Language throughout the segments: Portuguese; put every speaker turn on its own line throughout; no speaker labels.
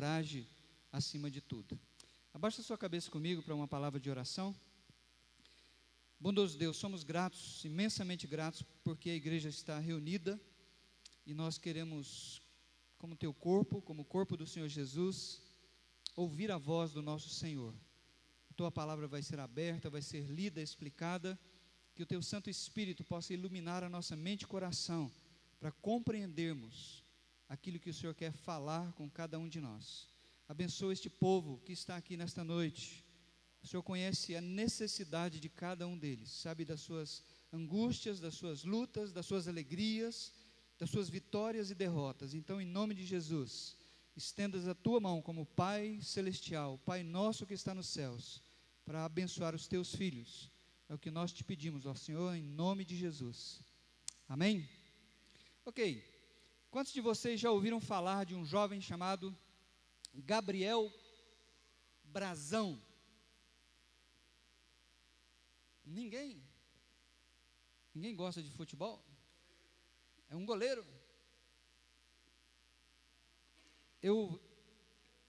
coragem acima de tudo. Abaixa sua cabeça comigo para uma palavra de oração. Bondoso Deus, somos gratos, imensamente gratos, porque a igreja está reunida e nós queremos, como teu corpo, como o corpo do Senhor Jesus, ouvir a voz do nosso Senhor. A tua palavra vai ser aberta, vai ser lida, explicada, que o teu Santo Espírito possa iluminar a nossa mente e coração, para compreendermos aquilo que o Senhor quer falar com cada um de nós. Abençoa este povo que está aqui nesta noite. O Senhor conhece a necessidade de cada um deles, sabe das suas angústias, das suas lutas, das suas alegrias, das suas vitórias e derrotas. Então, em nome de Jesus, estendas a tua mão como Pai Celestial, Pai nosso que está nos céus, para abençoar os teus filhos. É o que nós te pedimos, ó Senhor, em nome de Jesus. Amém? Ok, quantos de vocês já ouviram falar de um jovem chamado Gabriel Brazão? Ninguém gosta de futebol? É um goleiro. Eu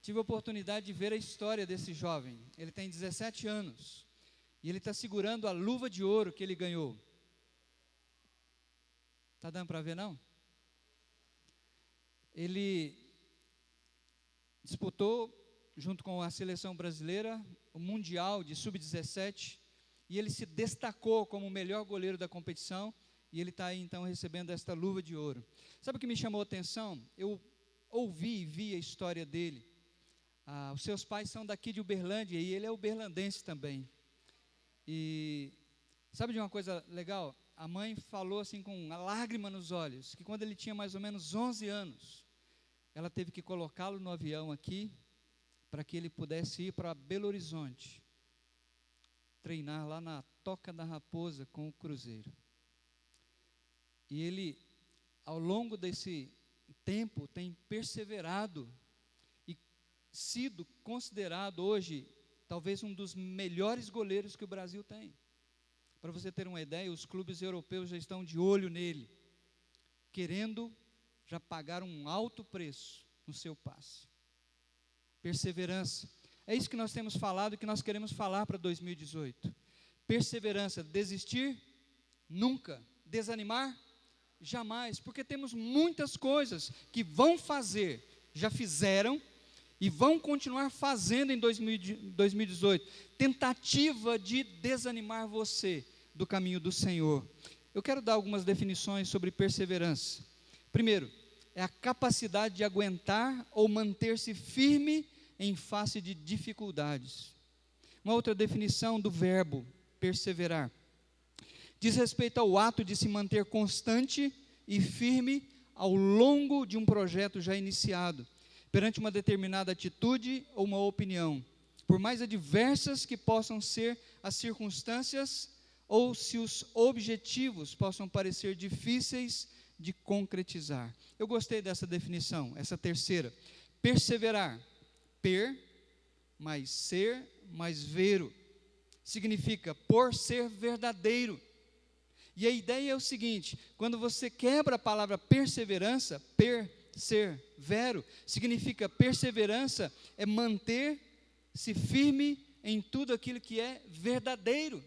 tive a oportunidade de ver a história desse jovem. Ele tem 17 anos e ele está segurando a luva de ouro que ele ganhou. Está dando para ver, não? Ele disputou, junto com a seleção brasileira, o Mundial de Sub-17, e ele se destacou como o melhor goleiro da competição, e ele está aí então recebendo esta luva de ouro. Sabe o que me chamou a atenção? Eu ouvi e vi a história dele. Os seus pais são daqui de Uberlândia, e ele é uberlandense também. E sabe de uma coisa legal? A mãe falou assim com uma lágrima nos olhos, que quando ele tinha mais ou menos 11 anos, ela teve que colocá-lo no avião aqui, para que ele pudesse ir para Belo Horizonte, treinar lá na Toca da Raposa com o Cruzeiro. E ele, ao longo desse tempo, tem perseverado e sido considerado hoje, talvez um dos melhores goleiros que o Brasil tem. Para você ter uma ideia, os clubes europeus já estão de olho nele, querendo já pagar um alto preço no seu passe. Perseverança. É isso que nós temos falado, que nós queremos falar para 2018. Perseverança. Desistir? Nunca. Desanimar? Jamais. Porque temos muitas coisas que vão fazer, já fizeram e vão continuar fazendo em 2018. Tentativa de desanimar você do caminho do Senhor. Eu quero dar algumas definições sobre perseverança. Primeiro, é a capacidade de aguentar ou manter-se firme em face de dificuldades. Uma outra definição do verbo perseverar diz respeito ao ato de se manter constante e firme ao longo de um projeto já iniciado, perante uma determinada atitude ou uma opinião, por mais adversas que possam ser as circunstâncias ou se os objetivos possam parecer difíceis de concretizar. Eu gostei dessa definição, essa terceira. Perseverar, per, mais ser, mais vero, significa por ser verdadeiro. E a ideia é o seguinte: quando você quebra a palavra perseverança, persevero, significa perseverança é manter-se firme em tudo aquilo que é verdadeiro.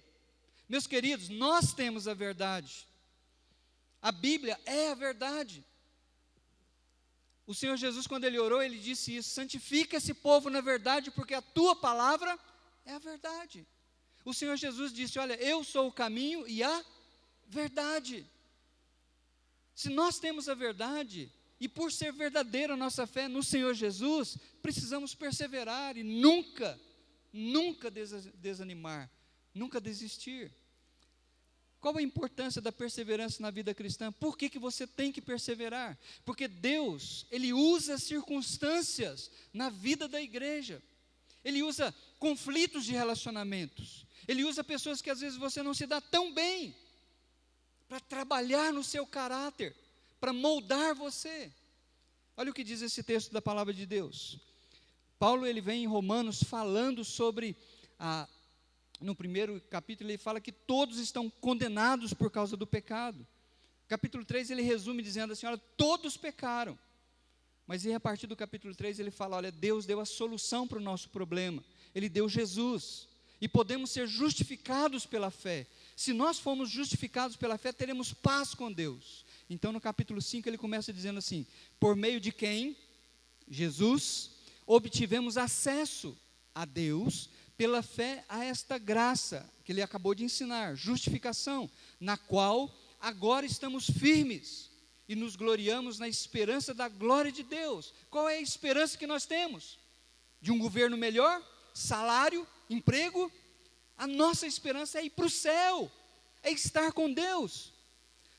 Meus queridos, nós temos a verdade. A Bíblia é a verdade. O Senhor Jesus, quando Ele orou, Ele disse isso: santifica esse povo na verdade, porque a tua palavra é a verdade. O Senhor Jesus disse: olha, eu sou o caminho e a verdade. Se nós temos a verdade, e por ser verdadeira a nossa fé no Senhor Jesus, precisamos perseverar e nunca desanimar, nunca desistir. Qual a importância da perseverança na vida cristã? Por que você tem que perseverar? Porque Deus, Ele usa circunstâncias na vida da igreja. Ele usa conflitos de relacionamentos. Ele usa pessoas que às vezes você não se dá tão bem, para trabalhar no seu caráter, para moldar você. Olha o que diz esse texto da palavra de Deus. Paulo, ele vem em Romanos falando sobre no primeiro capítulo ele fala que todos estão condenados por causa do pecado. Capítulo 3 ele resume dizendo assim: olha, todos pecaram. Mas aí, a partir do capítulo 3, ele fala, olha, Deus deu a solução para o nosso problema. Ele deu Jesus. E podemos ser justificados pela fé. Se nós formos justificados pela fé, teremos paz com Deus. Então, no capítulo 5, ele começa dizendo assim, por meio de quem? Jesus, obtivemos acesso a Deus, pela fé a esta graça, que ele acabou de ensinar, justificação, na qual agora estamos firmes, e nos gloriamos na esperança da glória de Deus. Qual é a esperança que nós temos? De um governo melhor? Salário? Emprego? A nossa esperança é ir para o céu, é estar com Deus.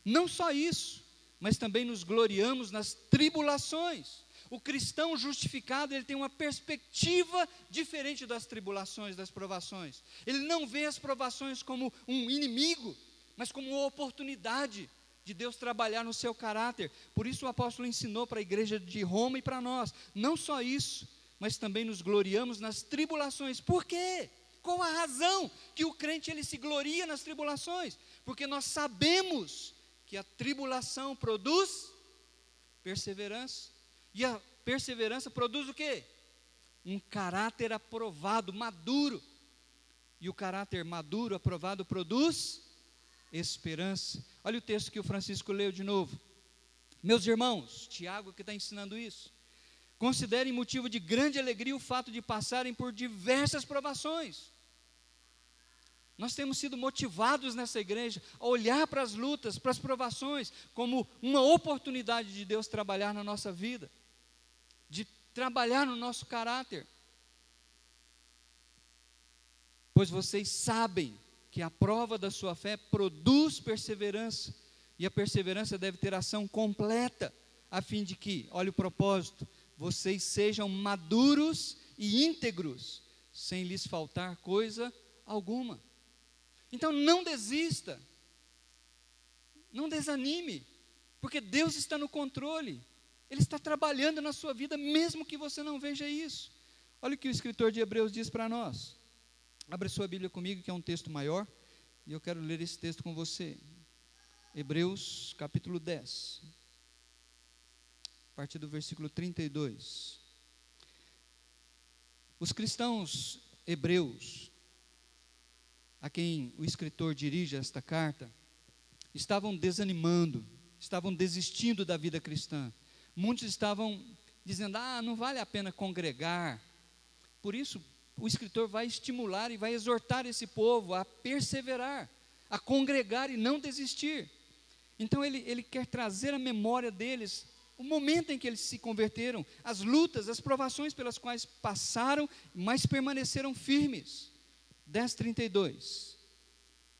Não só isso, mas também nos gloriamos nas tribulações. O cristão justificado, ele tem uma perspectiva diferente das tribulações, das provações. Ele não vê as provações como um inimigo, mas como uma oportunidade de Deus trabalhar no seu caráter. Por isso o apóstolo ensinou para a igreja de Roma e para nós. Não só isso, mas também nos gloriamos nas tribulações. Por quê? Qual a razão que o crente ele se gloria nas tribulações? Porque nós sabemos que a tribulação produz perseverança. E a perseverança produz o quê? Um caráter aprovado, maduro. E o caráter maduro, aprovado, produz esperança. Olha o texto que o Francisco leu de novo. Meus irmãos, Tiago que está ensinando isso. Considerem motivo de grande alegria o fato de passarem por diversas provações. Nós temos sido motivados nessa igreja a olhar para as lutas, para as provações, como uma oportunidade de Deus trabalhar na nossa vida, de trabalhar no nosso caráter. Pois vocês sabem que a prova da sua fé produz perseverança, e a perseverança deve ter ação completa, a fim de que, olha o propósito, vocês sejam maduros e íntegros, sem lhes faltar coisa alguma. Então não desista, não desanime, porque Deus está no controle, Ele está trabalhando na sua vida, mesmo que você não veja isso. Olha o que o escritor de Hebreus diz para nós. Abra sua Bíblia comigo, que é um texto maior, e eu quero ler esse texto com você. Hebreus capítulo 10, a partir do versículo 32. Os cristãos hebreus, a quem o escritor dirige esta carta, estavam desanimando, estavam desistindo da vida cristã. Muitos estavam dizendo, não vale a pena congregar. Por isso, o escritor vai estimular e vai exortar esse povo a perseverar, a congregar e não desistir. Então ele quer trazer à memória deles o momento em que eles se converteram, as lutas, as provações pelas quais passaram, mas permaneceram firmes. 10:32,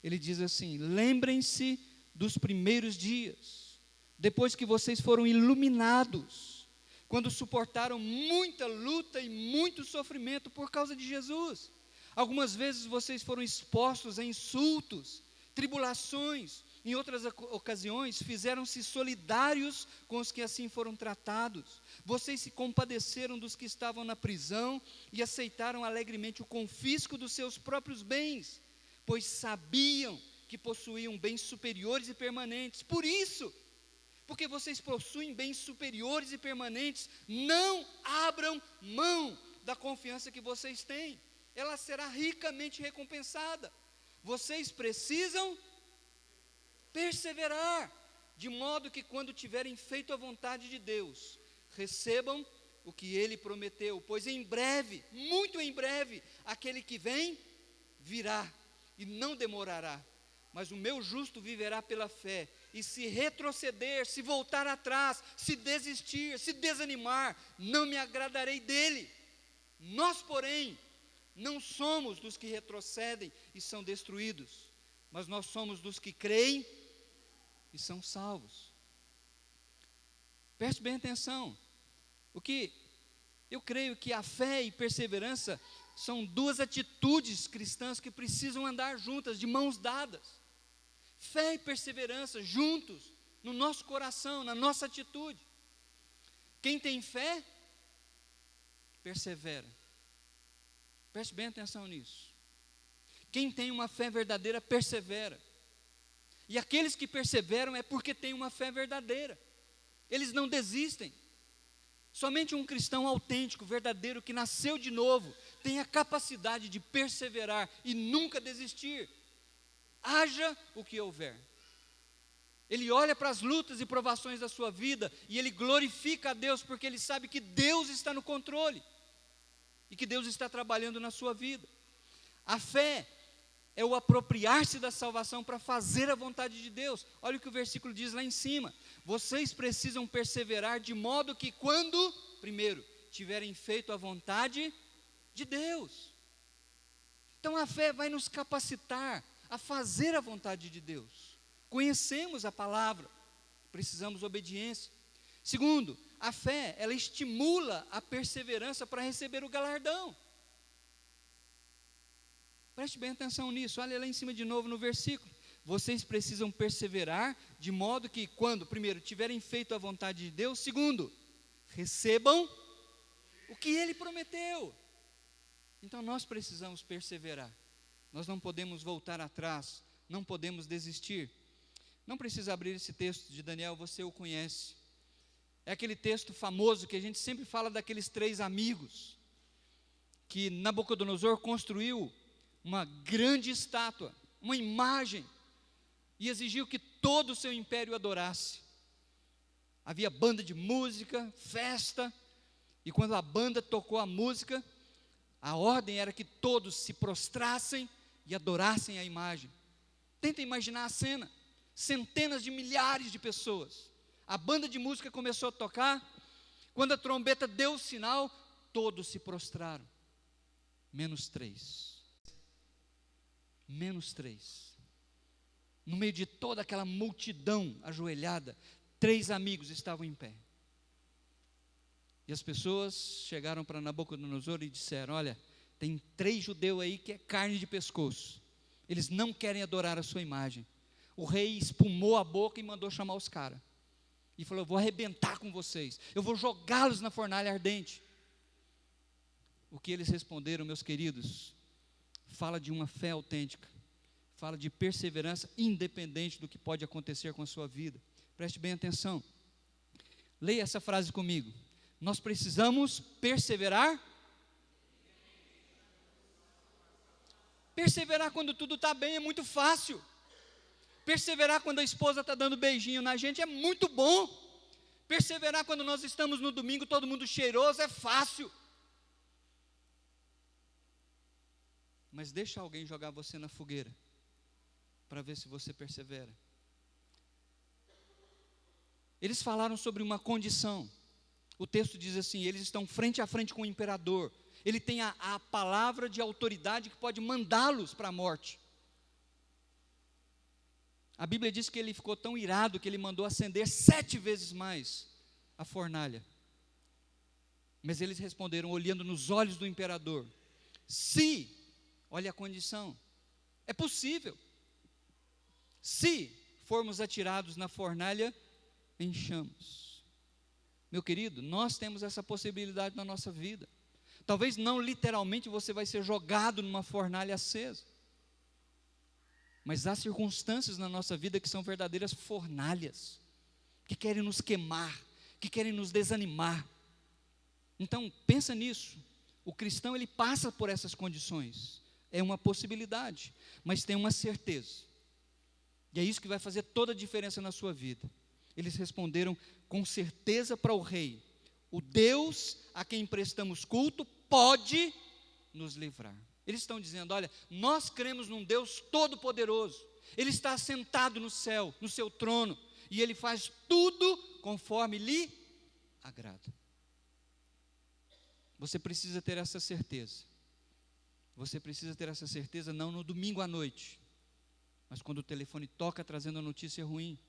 ele diz assim, lembrem-se dos primeiros dias, depois que vocês foram iluminados, quando suportaram muita luta e muito sofrimento por causa de Jesus. Algumas vezes vocês foram expostos a insultos, tribulações. Em outras ocasiões, fizeram-se solidários com os que assim foram tratados. Vocês se compadeceram dos que estavam na prisão e aceitaram alegremente o confisco dos seus próprios bens, pois sabiam que possuíam bens superiores e permanentes. Por isso, porque vocês possuem bens superiores e permanentes, não abram mão da confiança que vocês têm. Ela será ricamente recompensada. Vocês precisam perseverar, de modo que quando tiverem feito a vontade de Deus, recebam o que Ele prometeu, pois em breve, muito em breve, aquele que vem, virá, e não demorará. Mas o meu justo viverá pela fé, e se retroceder, se voltar atrás, se desistir, se desanimar, não me agradarei dele. Nós, porém, não somos dos que retrocedem e são destruídos, mas nós somos dos que creem e são salvos. Preste bem atenção. Eu creio que a fé e perseverança são duas atitudes cristãs que precisam andar juntas, de mãos dadas. Fé e perseverança juntos, no nosso coração, na nossa atitude. Quem tem fé, persevera. Preste bem atenção nisso. Quem tem uma fé verdadeira, persevera. E aqueles que perseveram é porque têm uma fé verdadeira. Eles não desistem. Somente um cristão autêntico, verdadeiro, que nasceu de novo, tem a capacidade de perseverar e nunca desistir, haja o que houver. Ele olha para as lutas e provações da sua vida e ele glorifica a Deus, porque ele sabe que Deus está no controle e que Deus está trabalhando na sua vida. A fé é o apropriar-se da salvação para fazer a vontade de Deus. Olha o que o versículo diz lá em cima: vocês precisam perseverar de modo que quando, primeiro, tiverem feito a vontade de Deus. Então a fé vai nos capacitar a fazer a vontade de Deus. Conhecemos a palavra, precisamos de obediência. Segundo, a fé, ela estimula a perseverança para receber o galardão. Preste bem atenção nisso, olha lá em cima de novo no versículo. Vocês precisam perseverar de modo que quando, primeiro, tiverem feito a vontade de Deus, segundo, recebam o que Ele prometeu. Então nós precisamos perseverar, nós não podemos voltar atrás, não podemos desistir. Não precisa abrir esse texto de Daniel, você o conhece. É aquele texto famoso que a gente sempre fala daqueles 3 amigos, que Nabucodonosor construiu uma grande estátua, uma imagem, e exigiu que todo o seu império adorasse. Havia banda de música, festa, e quando a banda tocou a música, a ordem era que todos se prostrassem e adorassem a imagem. Tenta imaginar a cena, centenas de milhares de pessoas, a banda de música começou a tocar, quando a trombeta deu o sinal, todos se prostraram, menos 3. Menos 3. No meio de toda aquela multidão ajoelhada, 3 amigos estavam em pé. E as pessoas chegaram para Nabucodonosor e disseram: olha, tem 3 judeus aí que é carne de pescoço, eles não querem adorar a sua imagem. O rei espumou a boca e mandou chamar os caras, e falou: eu vou arrebentar com vocês, eu vou jogá-los na fornalha ardente. O que eles responderam, meus queridos, fala de uma fé autêntica, fala de perseverança independente do que pode acontecer com a sua vida. Preste bem atenção, leia essa frase comigo: nós precisamos perseverar. Perseverar quando tudo está bem é muito fácil. Perseverar quando a esposa está dando beijinho na gente é muito bom. Perseverar quando nós estamos no domingo, todo mundo cheiroso, é fácil. Mas deixa alguém jogar você na fogueira, para ver se você persevera. Eles falaram sobre uma condição. O texto diz assim: eles estão frente a frente com o imperador. Ele tem a palavra de autoridade que pode mandá-los para a morte. A Bíblia diz que ele ficou tão irado que ele mandou acender 7 vezes mais a fornalha. Mas eles responderam, olhando nos olhos do imperador: se, olha a condição, é possível, se formos atirados na fornalha em chamas. Meu querido, nós temos essa possibilidade na nossa vida. Talvez não literalmente você vai ser jogado numa fornalha acesa, mas há circunstâncias na nossa vida que são verdadeiras fornalhas, que querem nos queimar, que querem nos desanimar. Então pensa nisso, o cristão ele passa por essas condições, é uma possibilidade, mas tem uma certeza, e é isso que vai fazer toda a diferença na sua vida. Eles responderam com certeza para o rei: o Deus a quem prestamos culto pode nos livrar. Eles estão dizendo: olha, nós cremos num Deus todo-poderoso, Ele está assentado no céu, no seu trono, e Ele faz tudo conforme lhe agrada. Você precisa ter essa certeza. Você precisa ter essa certeza não no domingo à noite, mas quando o telefone toca trazendo a notícia ruim,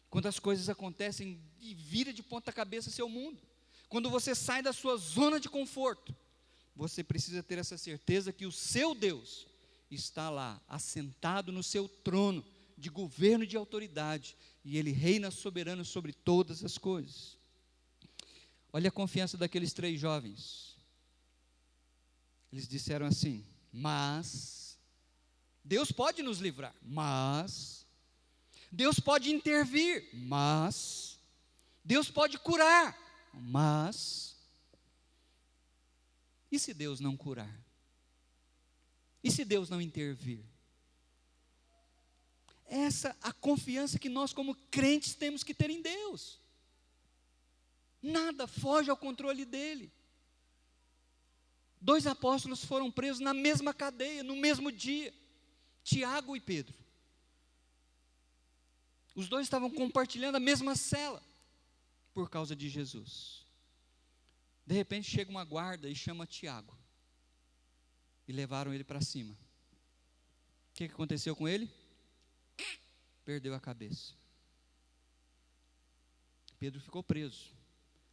quando as coisas acontecem e vira de ponta cabeça seu mundo, quando você sai da sua zona de conforto, você precisa ter essa certeza que o seu Deus está lá, assentado no seu trono de governo e de autoridade, e Ele reina soberano sobre todas as coisas. Olha a confiança daqueles 3 jovens. Eles disseram assim: mas Deus pode nos livrar, mas Deus pode intervir, mas Deus pode curar, Mas, e se Deus não curar? E se Deus não intervir? Essa a confiança que nós como crentes temos que ter em Deus. Nada foge ao controle dele. 2 apóstolos foram presos na mesma cadeia, no mesmo dia, Tiago e Pedro. Os 2 estavam compartilhando a mesma cela, por causa de Jesus. De repente chega uma guarda e chama Tiago, e levaram ele para cima. O que aconteceu com ele? Perdeu a cabeça. Pedro ficou preso.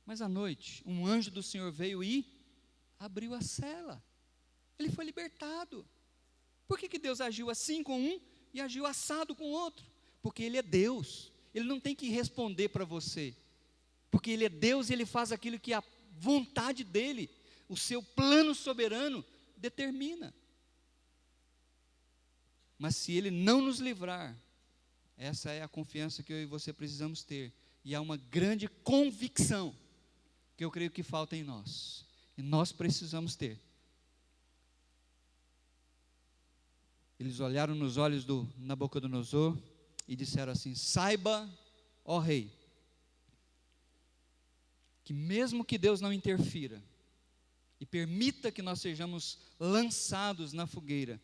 Mas à noite, um anjo do Senhor veio e abriu a cela. Ele foi libertado. Por que Deus agiu assim com um e agiu assado com o outro? Porque Ele é Deus. Ele não tem que responder para você. Porque Ele é Deus e Ele faz aquilo que a vontade dEle, o seu plano soberano, determina. Mas se Ele não nos livrar, essa é a confiança que eu e você precisamos ter. E há uma grande convicção que eu creio que falta em nós. E nós precisamos ter. Eles olharam nos olhos do Nabucodonosor e disseram assim: saiba, ó rei, que mesmo que Deus não interfira e permita que nós sejamos lançados na fogueira,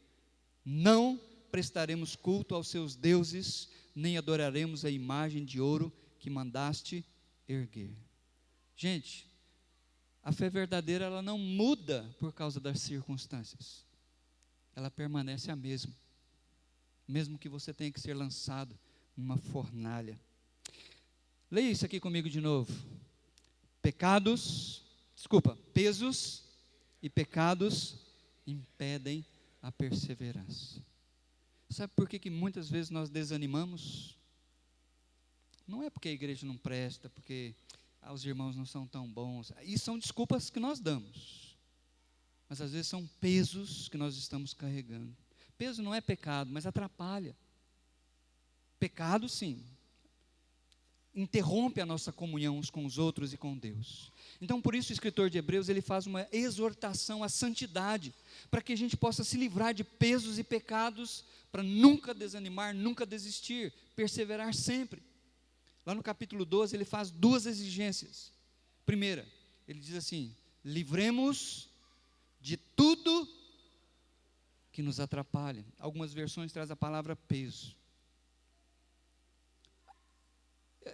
não prestaremos culto aos seus deuses, nem adoraremos a imagem de ouro que mandaste erguer. Gente, a fé verdadeira, ela não muda por causa das circunstâncias. Ela permanece a mesma. Mesmo que você tenha que ser lançado numa fornalha. Leia isso aqui comigo de novo. Pesos e pecados impedem a perseverança. Sabe por que muitas vezes nós desanimamos? Não é porque a igreja não presta, porque os irmãos não são tão bons. E são desculpas que nós damos. Mas às vezes são pesos que nós estamos carregando. Peso não é pecado, mas atrapalha. Pecado, sim, interrompe a nossa comunhão uns com os outros e com Deus. Então, por isso o escritor de Hebreus, ele faz uma exortação à santidade, para que a gente possa se livrar de pesos e pecados, para nunca desanimar, nunca desistir, perseverar sempre. Lá no capítulo 12, ele faz 2 exigências. Primeira, ele diz assim: livremos de tudo que nos atrapalha. Algumas versões trazem a palavra peso.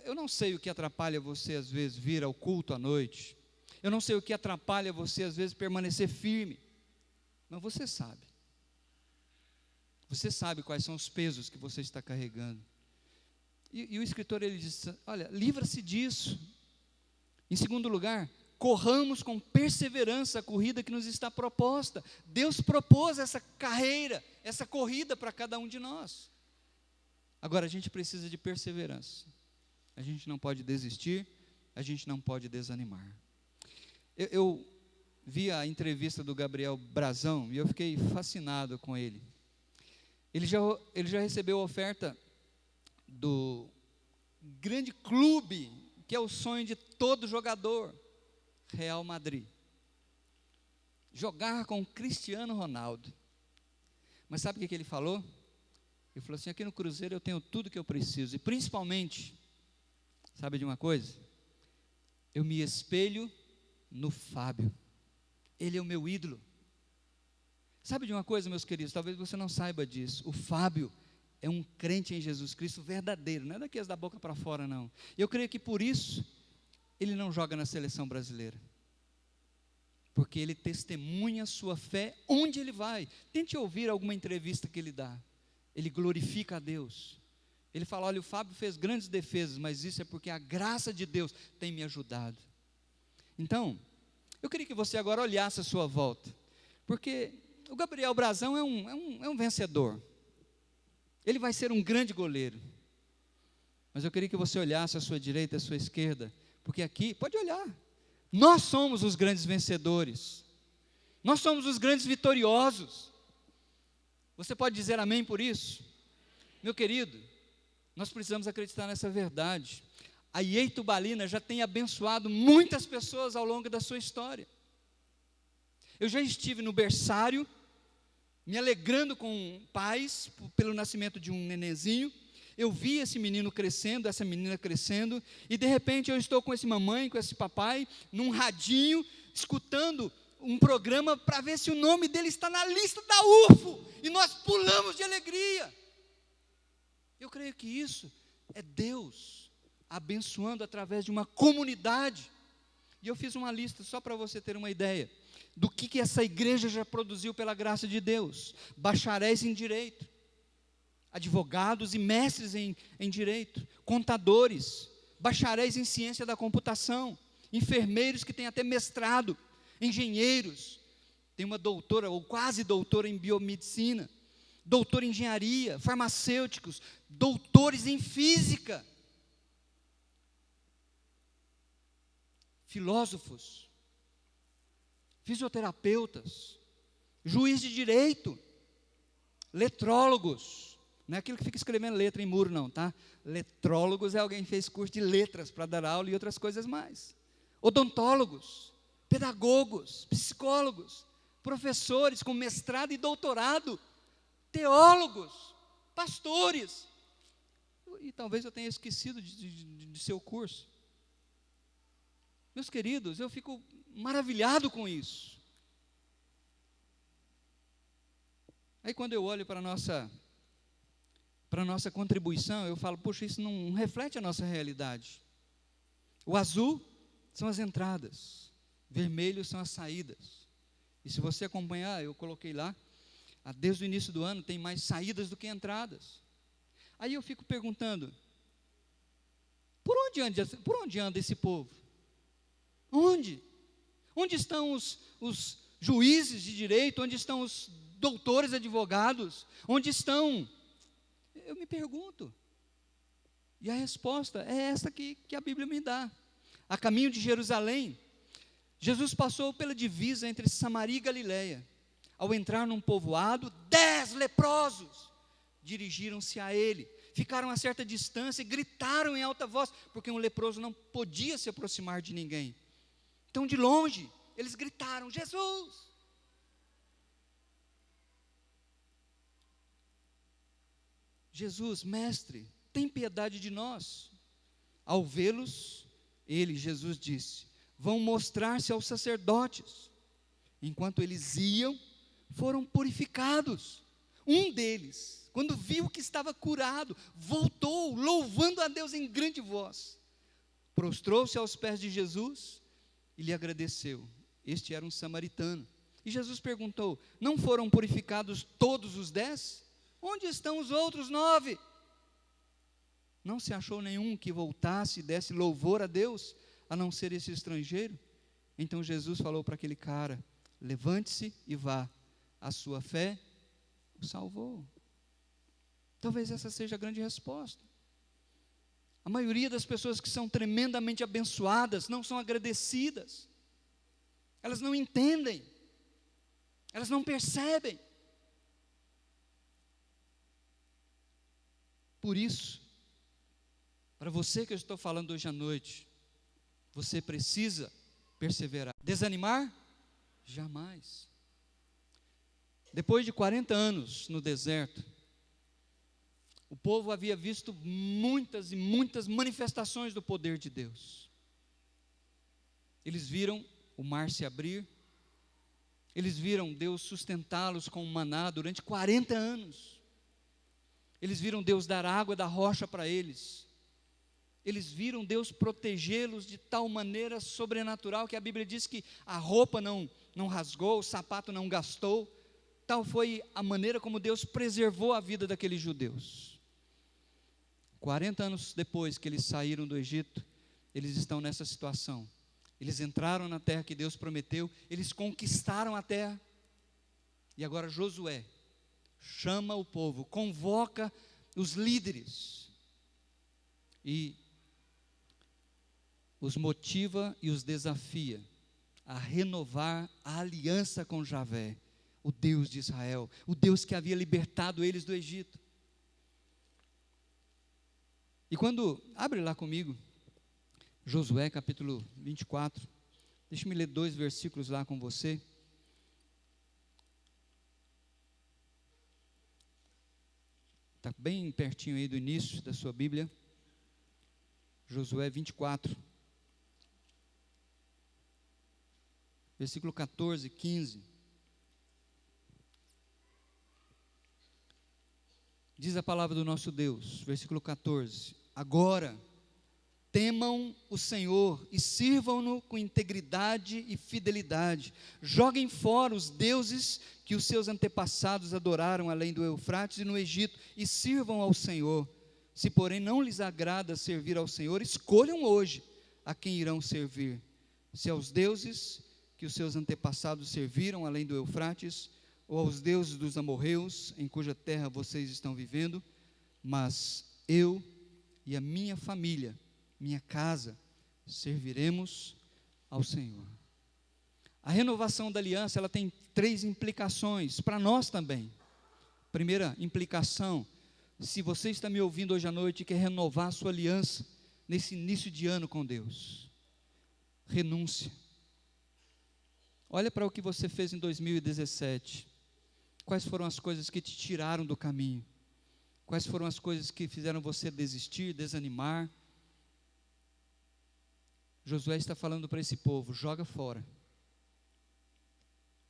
Eu não sei o que atrapalha você às vezes vir ao culto à noite. Eu não sei o que atrapalha você às vezes permanecer firme. Mas você sabe. Você sabe quais são os pesos que você está carregando. E o escritor, ele diz: olha, livra-se disso. Em segundo lugar, corramos com perseverança a corrida que nos está proposta. Deus propôs essa carreira, essa corrida para cada um de nós. Agora, a gente precisa de perseverança. A gente não pode desistir, a gente não pode desanimar. Eu vi a entrevista do Gabriel Brazão e eu fiquei fascinado com ele. Ele já recebeu a oferta do grande clube, que é o sonho de todo jogador, Real Madrid. Jogar com Cristiano Ronaldo. Mas sabe o que ele falou? Ele falou assim: aqui no Cruzeiro eu tenho tudo que eu preciso. E principalmente, sabe de uma coisa? Eu me espelho no Fábio. Ele é o meu ídolo. Sabe de uma coisa, meus queridos? Talvez você não saiba disso. O Fábio é um crente em Jesus Cristo verdadeiro. Não é daqueles da boca para fora, não. Eu creio que por isso ele não joga na seleção brasileira. Porque ele testemunha a sua fé onde ele vai. Tente ouvir alguma entrevista que ele dá. Ele glorifica a Deus. Ele fala: olha, o Fábio fez grandes defesas, mas isso é porque a graça de Deus tem me ajudado. Então, eu queria que você agora olhasse a sua volta. Porque o Gabriel Brazão é um vencedor. Ele vai ser um grande goleiro. Mas eu queria que você olhasse à sua direita e à sua esquerda. Porque aqui, pode olhar, nós somos os grandes vencedores. Nós somos os grandes vitoriosos. Você pode dizer amém por isso? Meu querido, nós precisamos acreditar nessa verdade. A IEI Tubalina já tem abençoado muitas pessoas ao longo da sua história. Eu já estive no berçário, me alegrando com pais, pelo nascimento de um nenenzinho. Eu vi esse menino crescendo, essa menina crescendo, e de repente eu estou com esse mamãe, com esse papai, num radinho, escutando um programa para ver se o nome dele está na lista da UFO, e nós pulamos de alegria. Eu creio que isso é Deus abençoando através de uma comunidade. E eu fiz uma lista só para você ter uma ideia do que essa igreja já produziu pela graça de Deus. Bacharéis em direito, advogados e mestres em direito, contadores, bacharéis em ciência da computação, enfermeiros que têm até mestrado, engenheiros, tem uma doutora ou quase doutora em biomedicina, doutor em engenharia, farmacêuticos, doutores em física, filósofos, fisioterapeutas, juiz de direito, letrólogos, não é aquilo que fica escrevendo letra em muro não, tá? Letrólogos é alguém que fez curso de letras para dar aula e outras coisas mais. Odontólogos, pedagogos, psicólogos, professores com mestrado e doutorado, teólogos, pastores, e talvez eu tenha esquecido de seu curso. Meus queridos, eu fico maravilhado com isso. Aí quando eu olho para a nossa contribuição, eu falo, poxa, isso não reflete a nossa realidade. O azul são as entradas, vermelho são as saídas. E se você acompanhar, eu coloquei lá, desde o início do ano tem mais saídas do que entradas. Aí eu fico perguntando, por onde anda esse povo? Onde? Onde estão os juízes de direito? Onde estão os doutores advogados? Onde estão? Eu me pergunto. E a resposta é essa que a Bíblia me dá. A caminho de Jerusalém, Jesus passou pela divisa entre Samaria e Galiléia. Ao entrar num povoado, 10 leprosos dirigiram-se a ele. Ficaram a certa distância e gritaram em alta voz, porque um leproso não podia se aproximar de ninguém. Então, de longe, eles gritaram, Jesus! Jesus, mestre, tem piedade de nós. Ao vê-los, Jesus disse, vão mostrar-se aos sacerdotes. Enquanto eles iam, foram purificados. Um deles, quando viu que estava curado, voltou, louvando a Deus em grande voz. Prostrou-se aos pés de Jesus e lhe agradeceu. Este era um samaritano. E Jesus perguntou, não foram purificados todos os 10? Onde estão os outros 9? Não se achou nenhum que voltasse e desse louvor a Deus, a não ser esse estrangeiro? Então Jesus falou para aquele cara, levante-se e vá, a sua fé o salvou. Talvez essa seja a grande resposta. A maioria das pessoas que são tremendamente abençoadas não são agradecidas. Elas não entendem. Elas não percebem. Por isso, para você que eu estou falando hoje à noite, você precisa perseverar. Desanimar? Jamais. Depois de 40 anos no deserto, o povo havia visto muitas e muitas manifestações do poder de Deus. Eles viram o mar se abrir, eles viram Deus sustentá-los com maná durante 40 anos, eles viram Deus dar água da rocha para eles, eles viram Deus protegê-los de tal maneira sobrenatural, que a Bíblia diz que a roupa não rasgou, o sapato não gastou, tal foi a maneira como Deus preservou a vida daqueles judeus. 40 anos depois que eles saíram do Egito, eles estão nessa situação. Eles entraram na terra que Deus prometeu, eles conquistaram a terra. E agora Josué chama o povo, convoca os líderes e os motiva e os desafia a renovar a aliança com Javé, o Deus de Israel, o Deus que havia libertado eles do Egito. E quando, abre lá comigo, Josué capítulo 24. Deixa-me ler 2 versículos lá com você. Está bem pertinho aí do início da sua Bíblia. Josué 24. Versículo 14, 15. Diz a palavra do nosso Deus, versículo 14: agora temam o Senhor e sirvam-no com integridade e fidelidade. Joguem fora os deuses que os seus antepassados adoraram além do Eufrates e no Egito, e sirvam ao Senhor. Se porém não lhes agrada servir ao Senhor, escolham hoje a quem irão servir, se aos deuses que os seus antepassados serviram além do Eufrates, ou aos deuses dos amorreus, em cuja terra vocês estão vivendo, mas eu e a minha família, minha casa, serviremos ao Senhor. A renovação da aliança, ela tem 3 implicações, para nós também. Primeira implicação, se você está me ouvindo hoje à noite e quer renovar a sua aliança, nesse início de ano com Deus, renúncia. Olha para o que você fez em 2017, quais foram as coisas que te tiraram do caminho, quais foram as coisas que fizeram você desistir, desanimar. Josué está falando para esse povo: joga fora,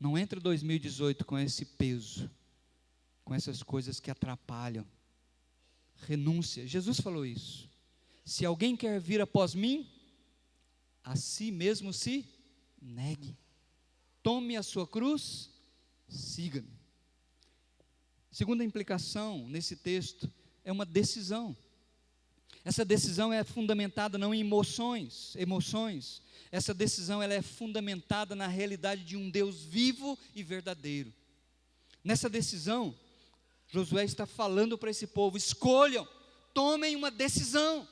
não entra 2018 com esse peso, com essas coisas que atrapalham, renúncia. Jesus falou isso: se alguém quer vir após mim, a si mesmo se negue, tome a sua cruz, siga-me. Segunda implicação nesse texto é uma decisão. Essa decisão é fundamentada não em emoções, essa decisão ela é fundamentada na realidade de um Deus vivo e verdadeiro. Nessa decisão, Josué está falando para esse povo: escolham, tomem uma decisão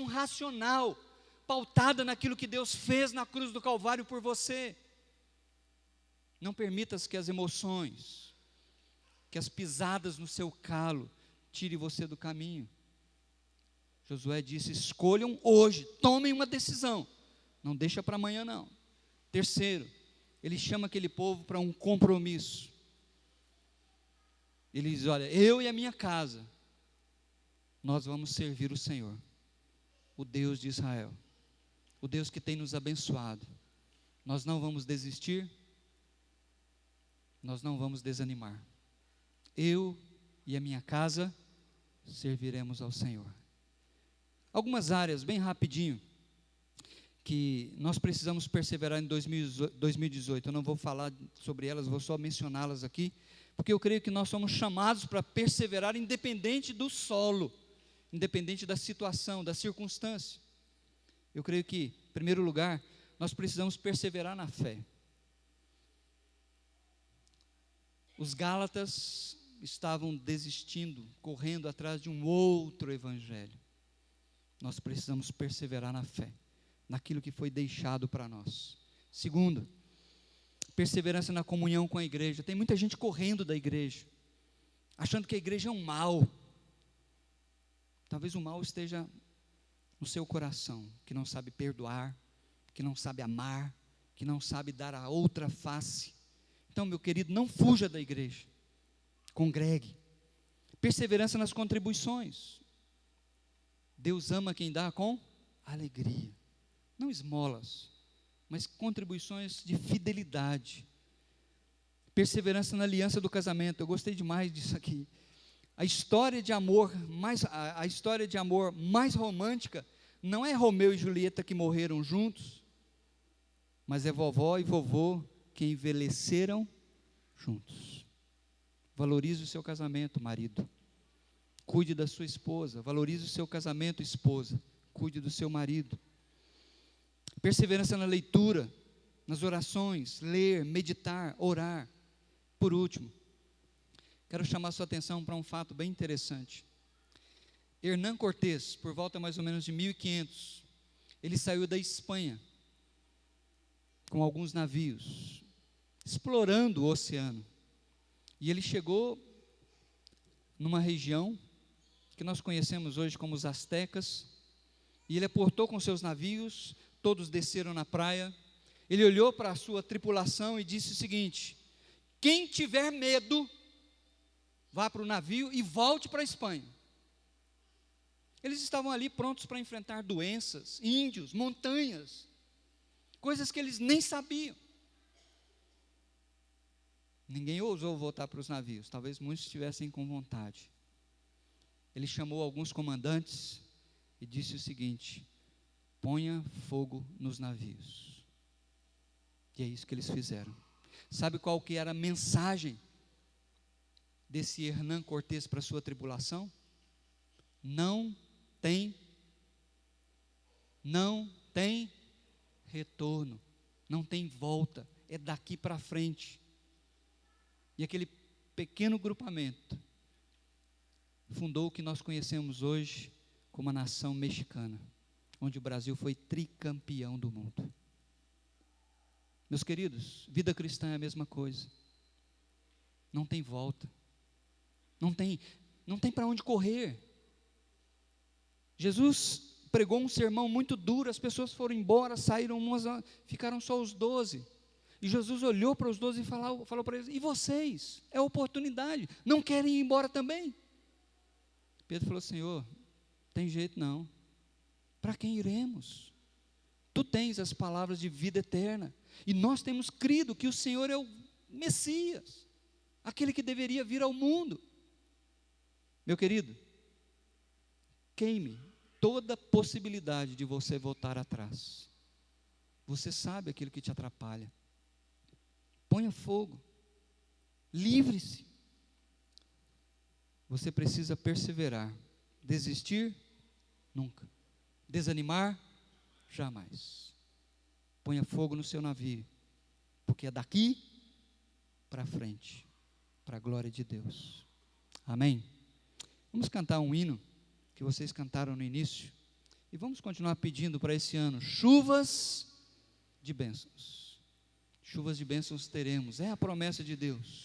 racional, pautada naquilo que Deus fez na cruz do Calvário por você. Não permitas que as emoções, que as pisadas no seu calo tire você do caminho. Josué disse: escolham hoje, tomem uma decisão, não deixa para amanhã não. Terceiro, ele chama aquele povo para um compromisso. Ele diz: olha, eu e a minha casa, nós vamos servir o Senhor, o Deus de Israel, o Deus que tem nos abençoado. Nós não vamos desistir, nós não vamos desanimar. Eu e a minha casa serviremos ao Senhor. Algumas áreas, bem rapidinho, que nós precisamos perseverar em 2018. Eu não vou falar sobre elas, vou só mencioná-las aqui, porque eu creio que nós somos chamados para perseverar independente do solo, independente da situação, da circunstância. Eu creio que, em primeiro lugar, nós precisamos perseverar na fé. Os Gálatas estavam desistindo, correndo atrás de um outro evangelho. Nós precisamos perseverar na fé, naquilo que foi deixado para nós. Segundo, perseverança na comunhão com a igreja. Tem muita gente correndo da igreja, achando que a igreja é um mal. Talvez o mal esteja no seu coração, que não sabe perdoar, que não sabe amar, que não sabe dar a outra face. Então, meu querido, não fuja da igreja, congregue. Perseverança nas contribuições. Deus ama quem dá com alegria, não esmolas, mas contribuições de fidelidade. Perseverança na aliança do casamento. Eu gostei demais disso aqui. A história de amor mais romântica não é Romeu e Julieta que morreram juntos, mas é vovó e vovô que envelheceram juntos. Valorize o seu casamento, marido. Cuide da sua esposa. Valorize o seu casamento, esposa. Cuide do seu marido. Perseverança na leitura, nas orações, ler, meditar, orar. Por último, quero chamar sua atenção para um fato bem interessante. Hernán Cortés, por volta mais ou menos de 1500, ele saiu da Espanha com alguns navios, explorando o oceano. E ele chegou numa região que nós conhecemos hoje como os astecas, e ele aportou com seus navios, todos desceram na praia. Ele olhou para a sua tripulação e disse o seguinte: quem tiver medo, vá para o navio e volte para a Espanha. Eles estavam ali prontos para enfrentar doenças, índios, montanhas, coisas que eles nem sabiam. Ninguém ousou voltar para os navios, talvez muitos estivessem com vontade. Ele chamou alguns comandantes e disse o seguinte: ponha fogo nos navios. E é isso que eles fizeram. Sabe qual que era a mensagem desse Hernán Cortés para a sua tripulação? Não tem retorno, não tem volta, é daqui para frente. E aquele pequeno grupamento fundou o que nós conhecemos hoje como a nação mexicana, onde o Brasil foi tricampeão do mundo. Meus queridos, vida cristã é a mesma coisa. Não tem volta. Não tem para onde correr. Jesus pregou um sermão muito duro, as pessoas foram embora, saíram umas, ficaram só os 12. E Jesus olhou para os 12 e falou para eles: e vocês? É oportunidade, não querem ir embora também? Pedro falou: Senhor, tem jeito não. Para quem iremos? Tu tens as palavras de vida eterna, e nós temos crido que o Senhor é o Messias, aquele que deveria vir ao mundo. Meu querido, queime toda possibilidade de você voltar atrás. Você sabe aquilo que te atrapalha. Ponha fogo, livre-se. Você precisa perseverar. Desistir? Nunca. Desanimar? Jamais. Ponha fogo no seu navio, porque é daqui para frente, para a glória de Deus. Amém? Vamos cantar um hino que vocês cantaram no início, e vamos continuar pedindo para esse ano chuvas de bênçãos. Chuvas de bênçãos teremos, é a promessa de Deus.